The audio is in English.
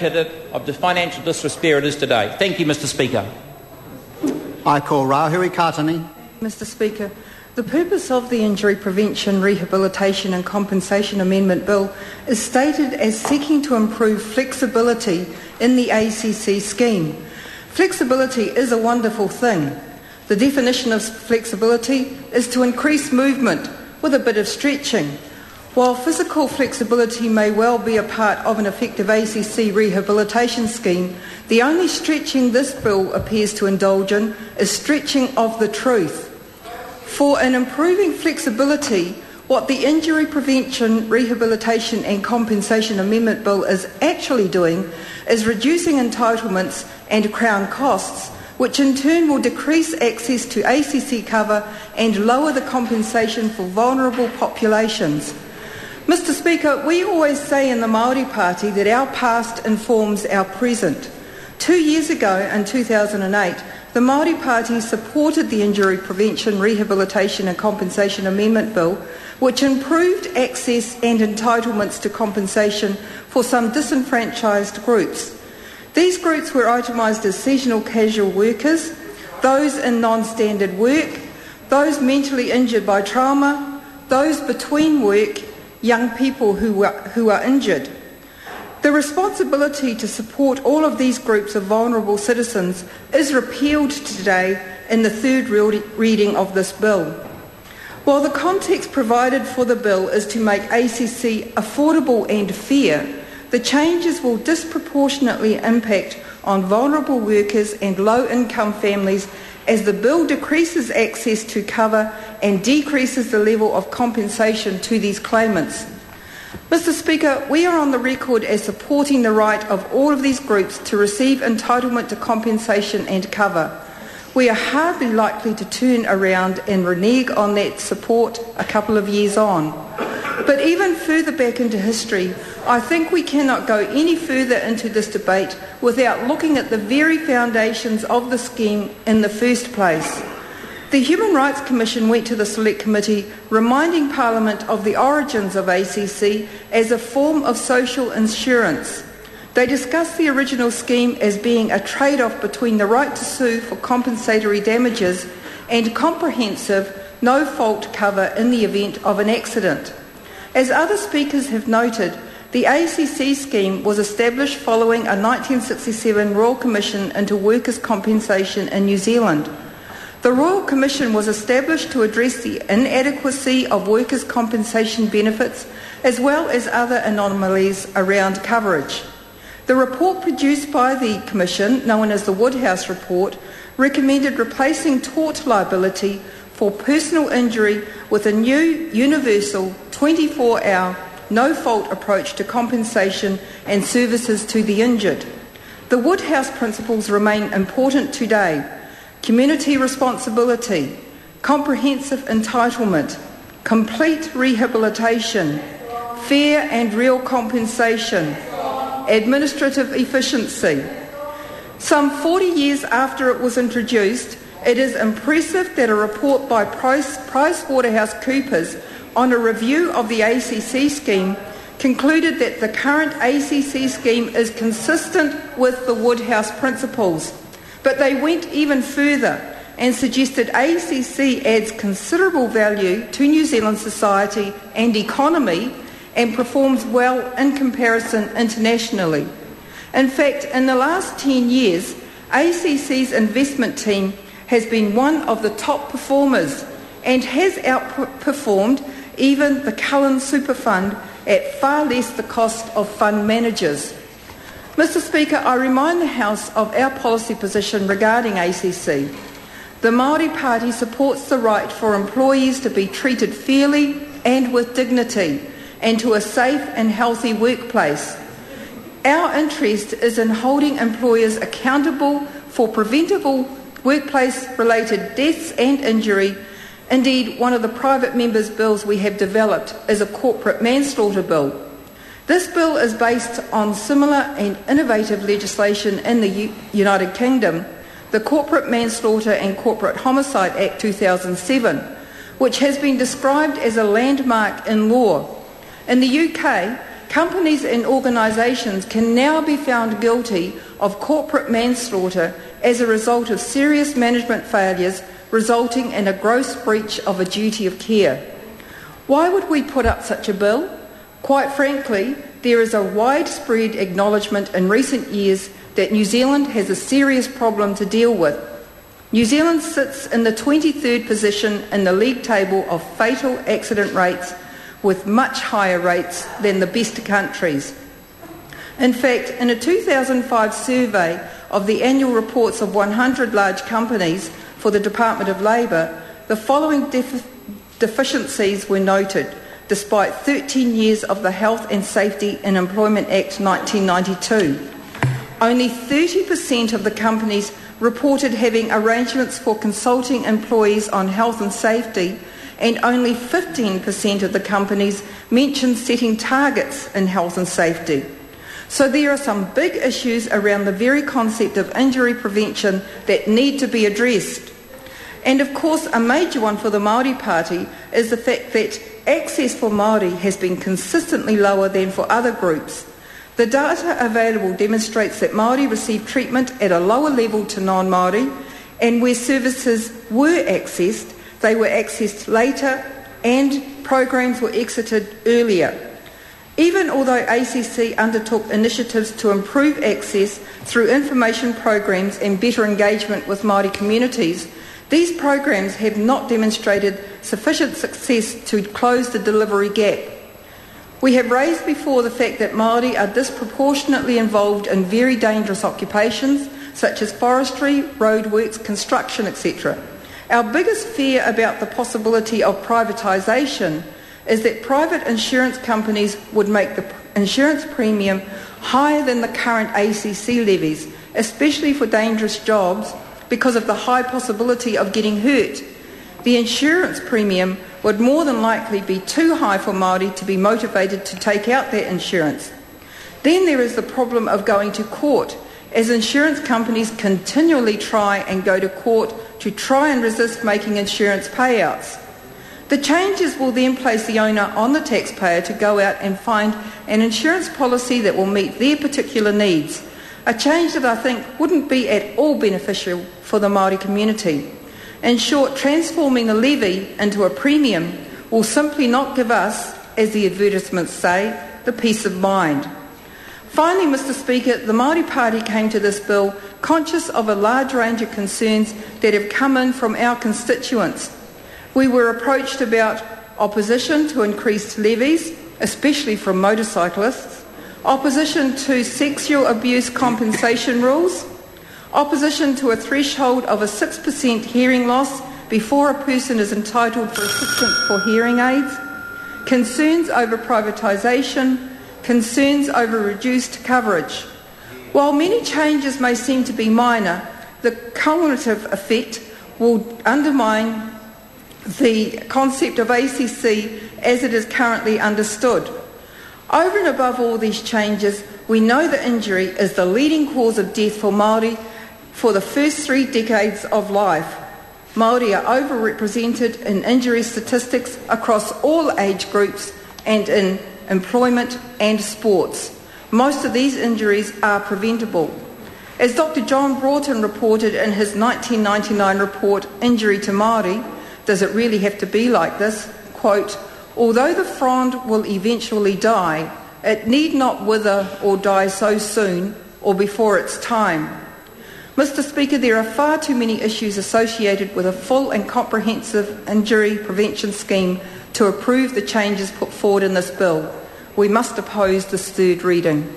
of the financial disrepair it is today. Thank you, Mr Speaker. I call Rahuri Katani. Mr Speaker, the purpose of the Injury Prevention, Rehabilitation and Compensation Amendment Bill is stated as seeking to improve flexibility in the ACC scheme. Flexibility is a wonderful thing. The definition of flexibility is to increase movement with a bit of stretching. While physical flexibility may well be a part of an effective ACC rehabilitation scheme, the only stretching this bill appears to indulge in is stretching of the truth. For an improving flexibility, what the Injury Prevention, Rehabilitation and Compensation Amendment Bill is actually doing is reducing entitlements and Crown costs, which in turn will decrease access to ACC cover and lower the compensation for vulnerable populations. Mr Speaker, we always say in the Māori Party that our past informs our present. 2 years ago, in 2008, the Māori Party supported the Injury Prevention, Rehabilitation and Compensation Amendment Bill, which improved access and entitlements to compensation for some disenfranchised groups. These groups were itemised as seasonal casual workers, those in non-standard work, those mentally injured by trauma, those between work, young people who are injured. The responsibility to support all of these groups of vulnerable citizens is repealed today in the third reading of this bill. While the context provided for the bill is to make ACC affordable and fair, the changes will disproportionately impact on vulnerable workers and low-income families as the bill decreases access to cover and decreases the level of compensation to these claimants. Mr Speaker, we are on the record as supporting the right of all of these groups to receive entitlement to compensation and cover. We are hardly likely to turn around and renege on that support a couple of years on. But even further back into history, I think we cannot go any further into this debate without looking at the very foundations of the scheme in the first place. The Human Rights Commission went to the Select Committee reminding Parliament of the origins of ACC as a form of social insurance. They discussed the original scheme as being a trade-off between the right to sue for compensatory damages and comprehensive, no-fault cover in the event of an accident. As other speakers have noted, the ACC scheme was established following a 1967 Royal Commission into workers' compensation in New Zealand. The Royal Commission was established to address the inadequacy of workers' compensation benefits as well as other anomalies around coverage. The report produced by the Commission, known as the Woodhouse Report, recommended replacing tort liability for personal injury with a new universal 24-hour no-fault approach to compensation and services to the injured. The Woodhouse principles remain important today. Community responsibility, comprehensive entitlement, complete rehabilitation, fair and real compensation, administrative efficiency. Some 40 years after it was introduced, it is impressive that a report by PricewaterhouseCoopers on a review of the ACC scheme concluded that the current ACC scheme is consistent with the Woodhouse principles. But they went even further and suggested ACC adds considerable value to New Zealand society and economy and performs well in comparison internationally. In fact, in the last 10 years, ACC's investment team has been one of the top performers and has outperformed even the Cullen Super Fund at far less the cost of fund managers. Mr Speaker, I remind the House of our policy position regarding ACC. The Māori Party supports the right for employees to be treated fairly and with dignity and to a safe and healthy workplace. Our interest is in holding employers accountable for preventable workplace-related deaths and injury. Indeed, one of the private members' bills we have developed is a corporate manslaughter bill. This bill is based on similar and innovative legislation in the United Kingdom, the Corporate Manslaughter and Corporate Homicide Act 2007, which has been described as a landmark in law. In the UK, companies and organisations can now be found guilty of corporate manslaughter as a result of serious management failures resulting in a gross breach of a duty of care. Why would we put up such a bill? Quite frankly, there is a widespread acknowledgement in recent years that New Zealand has a serious problem to deal with. New Zealand sits in the 23rd position in the league table of fatal accident rates, with much higher rates than the best countries. In fact, in a 2005 survey of the annual reports of 100 large companies for the Department of Labour, the following deficiencies were noted, despite 13 years of the Health and Safety in Employment Act 1992. Only 30% of the companies reported having arrangements for consulting employees on health and safety, and only 15% of the companies mentioned setting targets in health and safety. So there are some big issues around the very concept of injury prevention that need to be addressed. And of course, a major one for the Māori Party is the fact that access for Māori has been consistently lower than for other groups. The data available demonstrates that Māori receive treatment at a lower level to non-Māori, and where services were accessed, they were accessed later and programs were exited earlier. Even although ACC undertook initiatives to improve access through information programs and better engagement with Māori communities, these programs have not demonstrated sufficient success to close the delivery gap. We have raised before the fact that Māori are disproportionately involved in very dangerous occupations such as forestry, roadworks, construction, etc. Our biggest fear about the possibility of privatisation is that private insurance companies would make the insurance premium higher than the current ACC levies, especially for dangerous jobs, because of the high possibility of getting hurt. The insurance premium would more than likely be too high for Māori to be motivated to take out that insurance. Then there is the problem of going to court, as insurance companies continually try and go to court to try and resist making insurance payouts. The changes will then place the owner on the taxpayer to go out and find an insurance policy that will meet their particular needs, a change that I think wouldn't be at all beneficial for the Māori community. In short, transforming the levy into a premium will simply not give us, as the advertisements say, the peace of mind. Finally, Mr Speaker, the Māori Party came to this bill conscious of a large range of concerns that have come in from our constituents. We were approached about opposition to increased levies, especially from motorcyclists, opposition to sexual abuse compensation rules, opposition to a threshold of a 6% hearing loss before a person is entitled for assistance for hearing aids, concerns over privatisation, concerns over reduced coverage. While many changes may seem to be minor, the cumulative effect will undermine the concept of ACC as it is currently understood. Over and above all these changes, we know that injury is the leading cause of death for Māori for the first 3 decades of life. Māori are overrepresented in injury statistics across all age groups and in employment and sports. Most of these injuries are preventable. As Dr John Broughton reported in his 1999 report, Injury to Māori, Does It Really Have to Be Like This? Quote, although the frond will eventually die, it need not wither or die so soon or before its time. Mr Speaker, there are far too many issues associated with a full and comprehensive injury prevention scheme to approve the changes put forward in this bill. We must oppose this third reading.